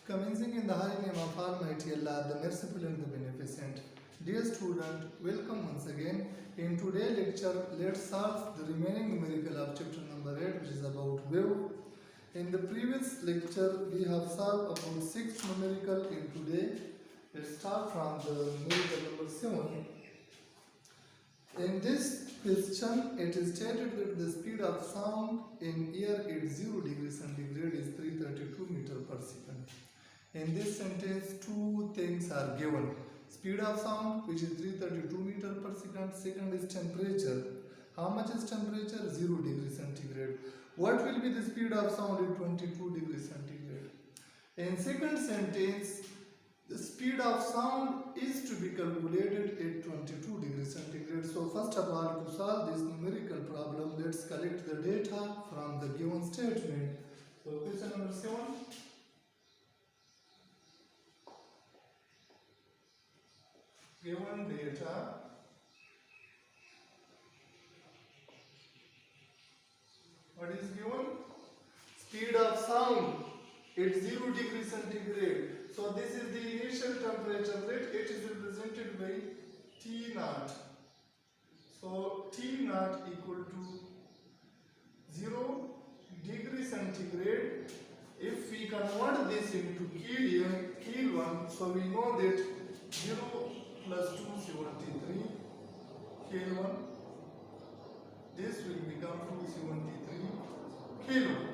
Commencing in the holy name of Almighty Allah, the merciful and the beneficent. Dear student, welcome once again. In today's lecture, let's solve the remaining numerical of chapter number 8, which is about wave. In the previous lecture, we have solved about 6 numerical. In today, let's start from the numerical number 7. In this question, it is stated that the speed of sound in air at 0 degrees centigrade is 332 meters per second. In this sentence, two things are given. Speed of sound, which is 332 meters per second. Second is temperature. How much is temperature? 0 degrees centigrade. What will be the speed of sound at 22 degrees centigrade? In second sentence, the speed of sound is to be calculated at 22 degrees centigrade. So first of all, to solve this numerical problem, let's collect the data from the given statement. So question number 7. Given data, what is given? Speed of sound at 0 degrees centigrade. So this is the initial temperature rate. It is represented by T naught. So T naught equal to 0 degree centigrade. If we convert this into Kelvin, so we know that 0 plus 273 Kelvin. This will become 273 Kelvin.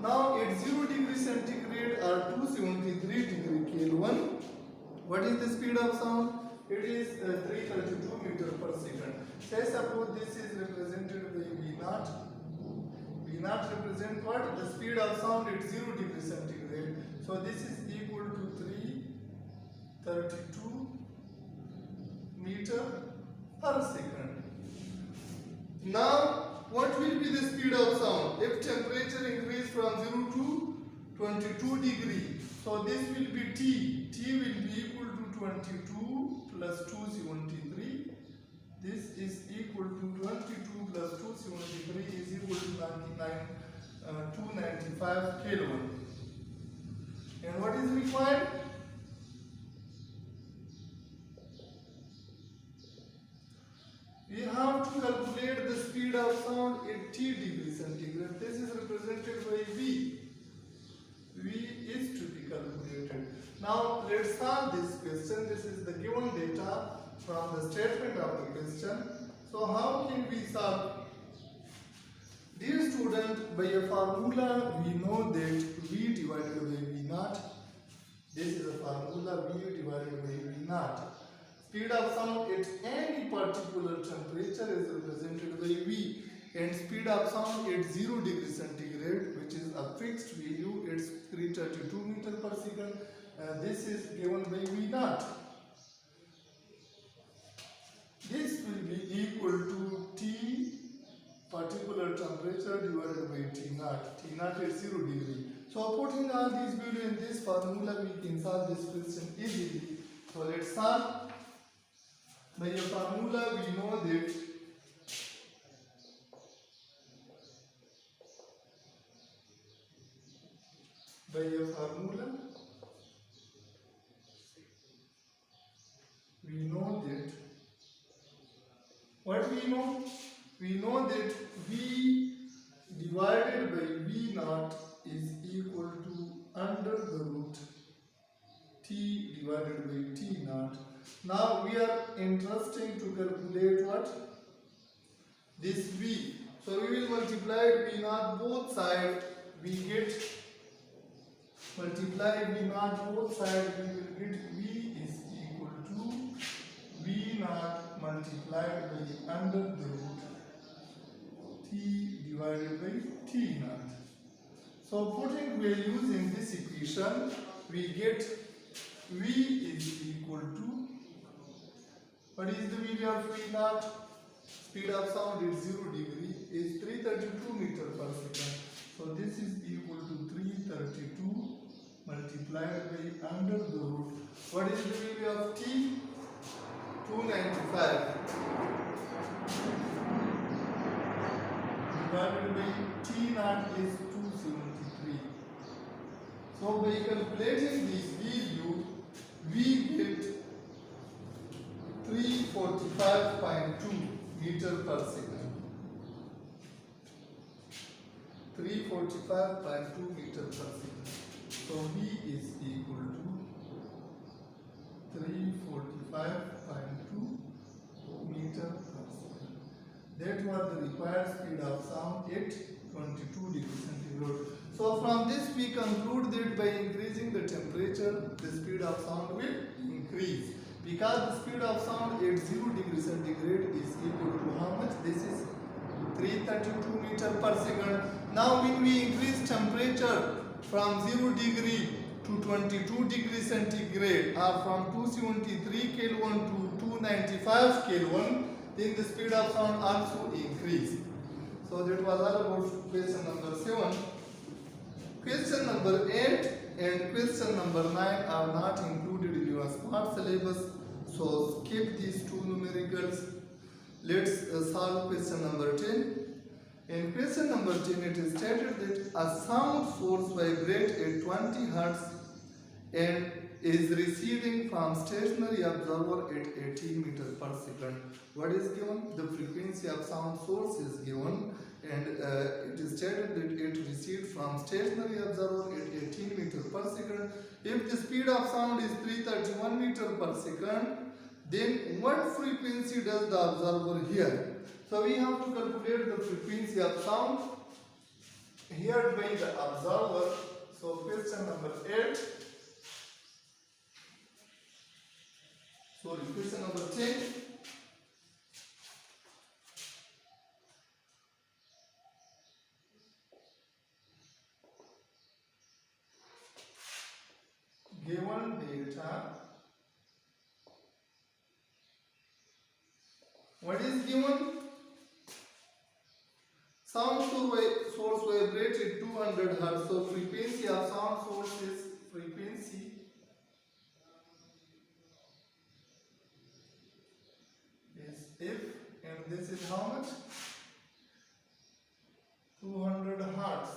Now at 0 degree centigrade or 273 degree Kelvin, what is the speed of sound? It is 332 meters per second. Say suppose this is represented by V naught. V naught represents what? The speed of sound at 0 degree centigrade. So this is equal to 332 meters per second. Now, what will be the speed of sound? If temperature increase from 0 to 22 degree, so this will be T. T will be equal to 22 plus 273. This is equal to 22 plus 273 is equal to 295 Kelvin. And what is required? We have to calculate the speed of sound at T degrees centigrade. This is represented by V. V is to be calculated. Now let's solve this question. This is the given data from the statement of the question. So how can we solve? Dear student, by a formula we know that V divided by V naught. This is a formula, V divided by V naught. Speed of sound at any particular temperature is represented by V, and speed of sound at 0 degree centigrade, which is a fixed value, it's 332 meters per second. This is given by V naught. This will be equal to T particular temperature divided by T naught. T naught at 0 degree. So putting all these values in this formula, we can solve this question easily. So let's solve. By a formula, we know that what we know? We know that V divided by V naught is equal to under the root T divided by T naught. Now we are interested to calculate what? This V. So we will multiply V naught both sides. We get multiply V naught both sides. We will get V is equal to V naught multiplied by under the root T divided by T naught. So putting values in this equation, we get V is equal to, what is the value of V naught? Speed of sound at 0 degree is 332 meters per second. So this is equal to 332 multiplied by under the root. What is the value of T? 295 divided by T naught is 273. So by calculating this value, we get 345.2 meter per second. 345.2 meter per second. So V is equal to 345.2 meter per second. That was the required speed of sound at 22 degrees centigrade. So from this we conclude that by increasing the temperature, the speed of sound will increase. Because the speed of sound at 0 degrees centigrade is equal to how much? This is 332 meter per second. Now when we increase temperature from 0 degree to 22 degrees centigrade, or from 273 Kelvin to 295 Kelvin, then the speed of sound also increase. So that was all about question number 7. Question number 8 and question number 9 are not included in your smart syllabus. So skip these two numericals. Let's solve question number 10. In question number 10, it is stated that a sound source vibrates at 20 Hz and is receding from stationary observer at 18 meters per second. What is given? The frequency of sound source is given, and it is stated that it recedes from stationary observer at 18 meters per second. If the speed of sound is 331 meters per second, then what frequency does the observer hear? So we have to calculate the frequency of sound heard by the observer. So question number 8. Sorry, question number 10. Given data, what is given? Sound source vibrates at 200 Hz. So frequency of sound source is frequency is F, and this is how much? 200 Hz.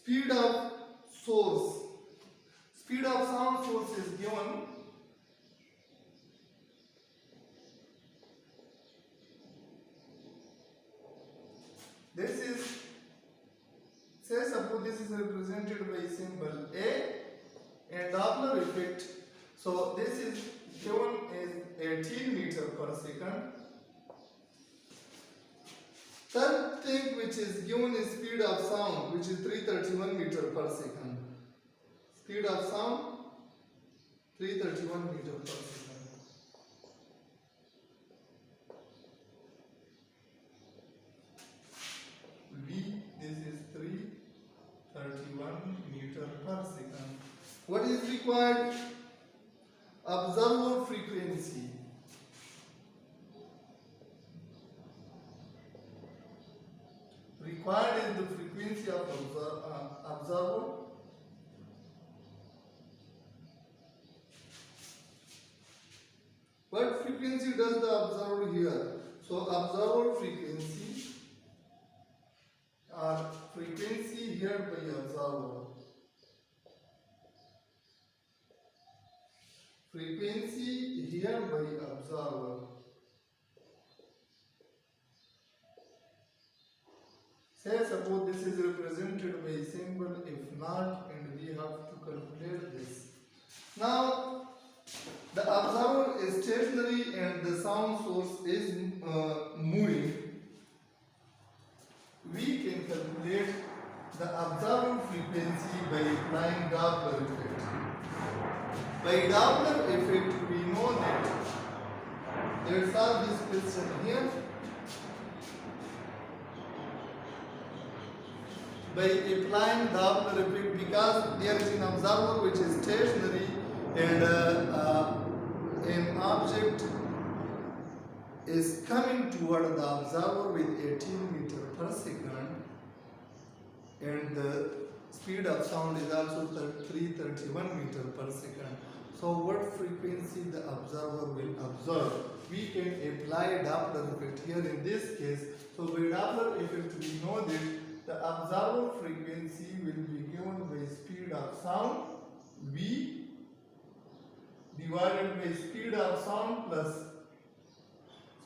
Speed of sound source is given. This is, say suppose this is represented by symbol A and Doppler effect. So this is given as 18 meter per second. Third thing which is given is speed of sound, which is 331 meter per second. Speed of sound 331 meter per second. V, this is 331 meter per second. What is required? Observer frequency. Required is the frequency of observer. What frequency does the observer hear? So observer frequency or frequency heard by observer. Frequency heard by observer. Say suppose this is represented by symbol F0 and we have to calculate this. Now the observer is stationary and the sound source is moving. We can calculate the observer frequency by applying Doppler effect. By Doppler effect we know that, let's solve this question here. By applying Doppler effect, because there is an observer which is stationary and an object is coming toward the observer with 18 meter per second, and the speed of sound is also 331 meter per second. So what frequency the observer will observe? We can apply Doppler effect here in this case. So by Doppler effect we know that the observer frequency will be given by speed of sound v divided by speed of sound plus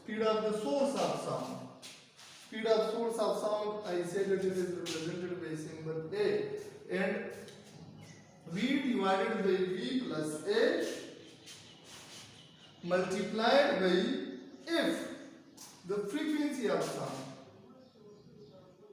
speed of the source of sound. Speed of source of sound, I said that it is represented by symbol A, and v divided by v plus a multiplied by f, the frequency of sound.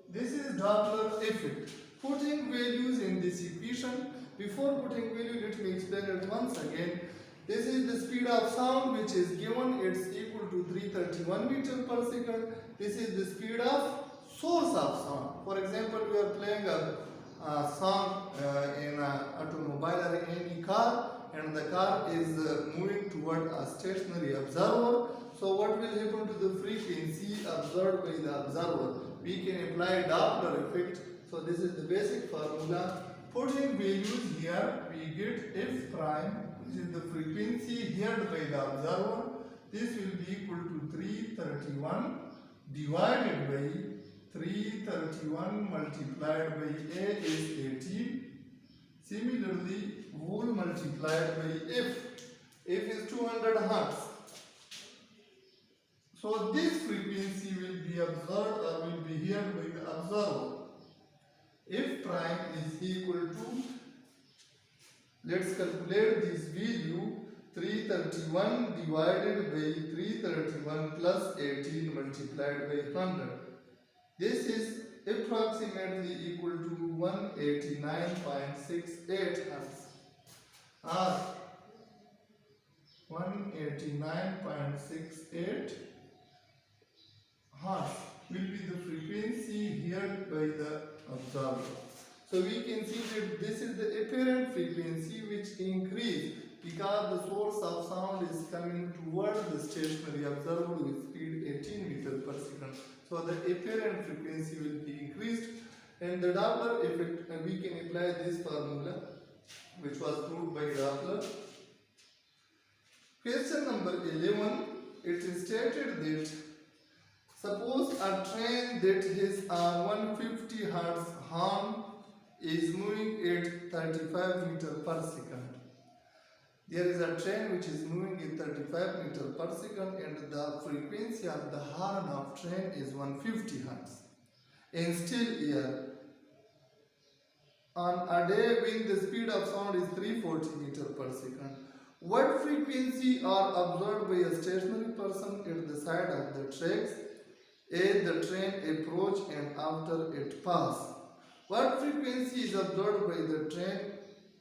This is Doppler effect. Putting values in this equation. Before putting value, let me explain it once again. This is the speed of sound which is given. It's equal to 331 meter per second. This is the speed of source of sound. For example, we are playing a song in an automobile or any car, and the car is moving toward a stationary observer. So what will happen to the frequency observed by the observer? We can apply Doppler effect. So this is the basic formula. Putting values here, we get f prime, which is the frequency heard by the observer. This will be equal to 331 divided by 331 multiplied by a is 18. Similarly, whole multiplied by f. F is 200 hertz. So this frequency will be observed or will be heard by the observer. F prime is equal to, let's calculate this value, 331 divided by 331 plus 18 multiplied by 100. This is approximately equal to 189.68 hertz, or 189.68 hertz will be the frequency heard by the observer. So we can see that this is the apparent frequency which increase because the source of sound is coming toward the stationary observer with speed 18 meters per second. So the apparent frequency will be increased, and the Doppler effect, and we can apply this formula which was proved by Doppler. Question number 11, it is stated that suppose a train that has a 150 Hz horn is moving at 35 meters per second. There is a train which is moving at 35 meters per second, and the frequency of the horn of train is 150 Hz. In still air, on a day when the speed of sound is 340 meters per second, what frequency are observed by a stationary person at the side of the tracks as the train approach and after it pass? What frequency is observed by the train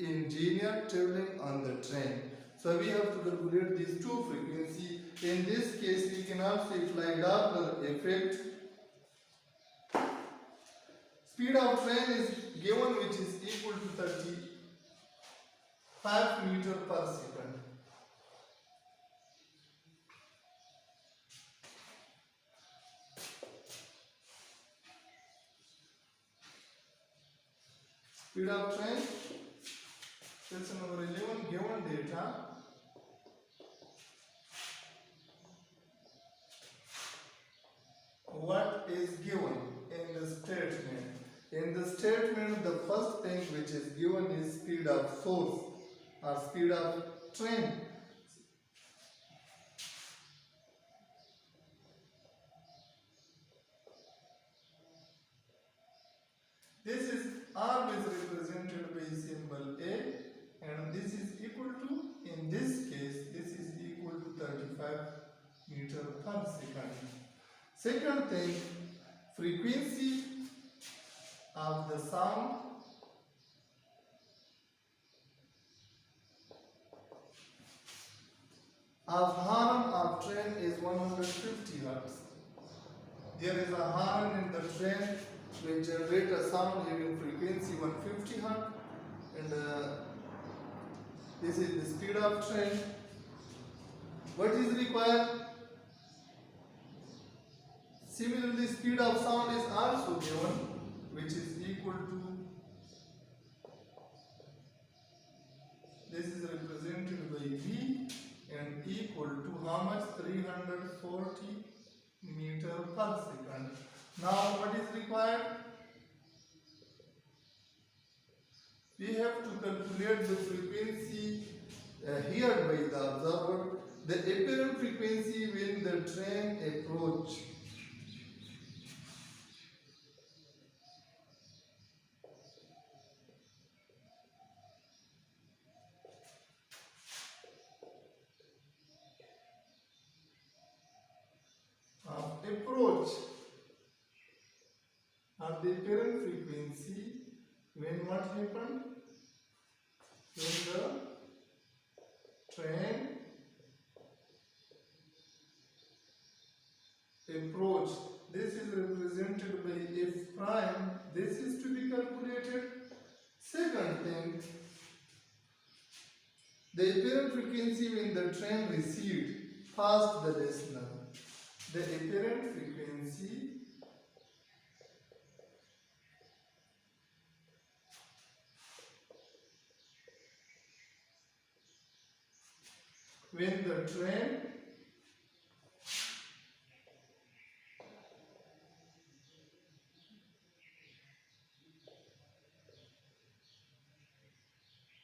engineer traveling on the train? So we have to calculate these two frequencies. In this case, we can also apply Doppler effect. Speed of train is given, which is equal to 35 meters per second. Speed of train, question number 11, given data. What is given in the statement? In the statement, the first thing which is given is speed of source or speed of train. This is always represented by symbol A, and this is equal to, in this case, this is equal to 35 meters per second. Second thing, frequency of the sound of horn of train is 150 Hz. There is a horn in the train which generates a sound having frequency 150 Hz, and this is the speed of train. What is required? Similarly, speed of sound is also given, which is equal to, this is represented by V, and equal to how much? 340 meters per second. Now what is required? we have to calculate the frequency heard by the observer, the apparent frequency when the train approach. Approach of the apparent frequency when what happened? When the train approach. This is represented by f prime. This is to be calculated. Second thing, the apparent frequency when the train recede past the listener. The apparent frequency when the train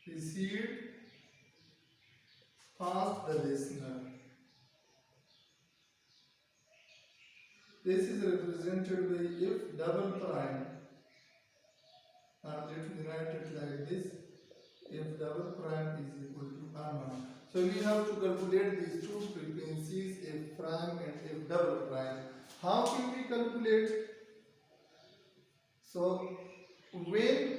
recede past the listener. This is represented by f double prime. Let me write it like this. F double prime is equal to R1. So we have to calculate these two frequencies, f prime and f double prime. How can we calculate? So when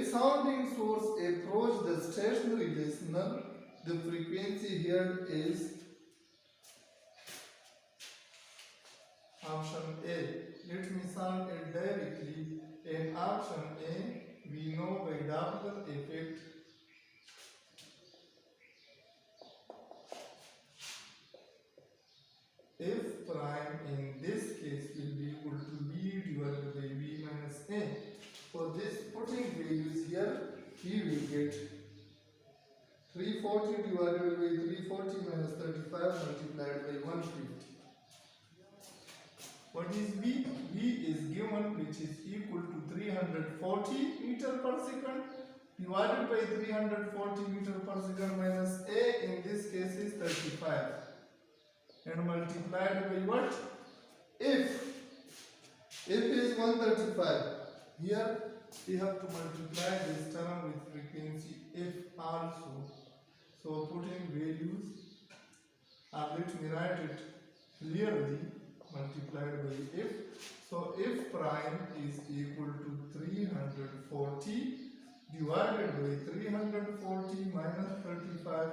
sounding source approach the stationary listener, the frequency here is option A. Let me sound it directly. In option A, we know by Doppler effect f prime in this case will be equal to b divided by b minus a. For this, putting values here, we will get 340 divided by 340 minus 35 multiplied by 150. What is B? B is given, which is equal to 340 meter per second divided by 340 meter per second minus A in this case is 35 and multiplied by what? If is 135. Here we have to multiply this term with frequency F also. So putting values, let me write it clearly, multiplied by f. So f prime is equal to 340 divided by 340 minus 35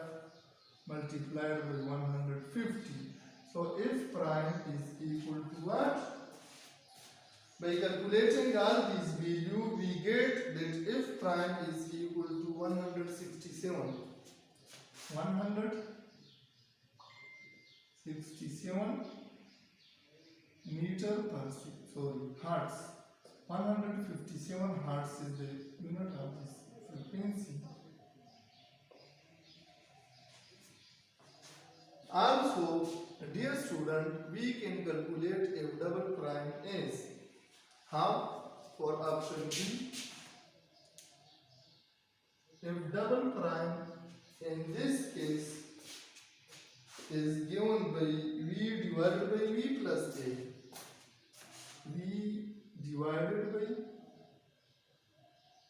multiplied by 150. So f prime is equal to what? By calculating all these values, we get that f prime is equal to 167. 167 meter per second, hertz. 157 hertz is the unit of this frequency. Also, dear student, we can calculate f double prime as how? For option B, f double prime in this case is given by V divided by V plus A. V divided by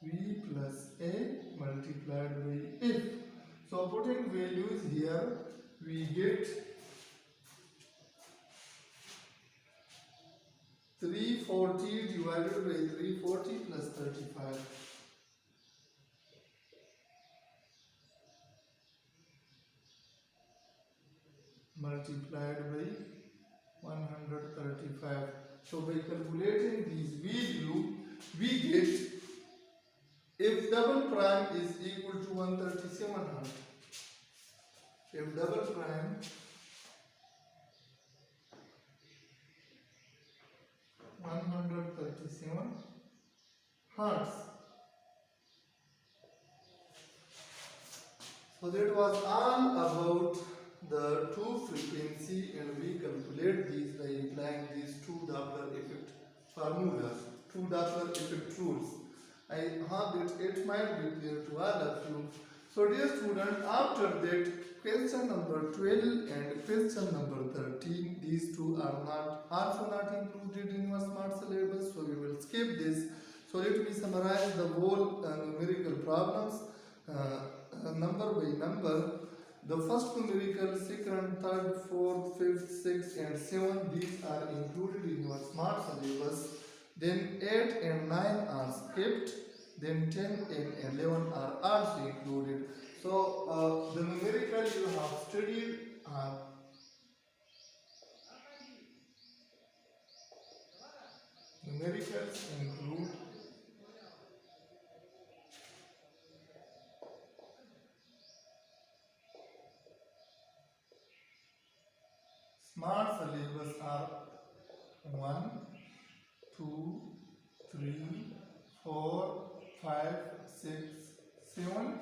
V plus A multiplied by F. So putting values here, we get 340 divided by 340 plus 35. Multiplied by 135. So by calculating these value, we get f double prime is equal to 137 hertz. F double prime hertz. So that was all about the two frequency, and we calculate these by applying these two Doppler effect formulas. two Doppler effect rules. I hope that it might be clear to all of you. So dear student, after that question number 12 and question number 13, these two are also not included in your smart syllabus, so we will skip this. So let me summarize the whole numerical problems number by number. The first numerical, second, third, fourth, fifth, sixth and 7, these are included in your smart syllabus. Then 8 and 9 are skipped. Then 10 and 11 are also included. So the numerical you have studied are numericals include smart syllabus are 1, 2, 3, 4, 5, 6, 7,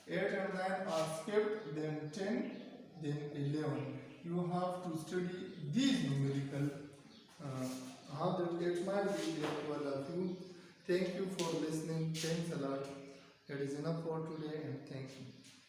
8 and 9 are skipped, then 10, then 11. You have to study these numerical. How that it might be there to all of you. Thank you for listening. Thanks a lot. That is enough for today and thank you.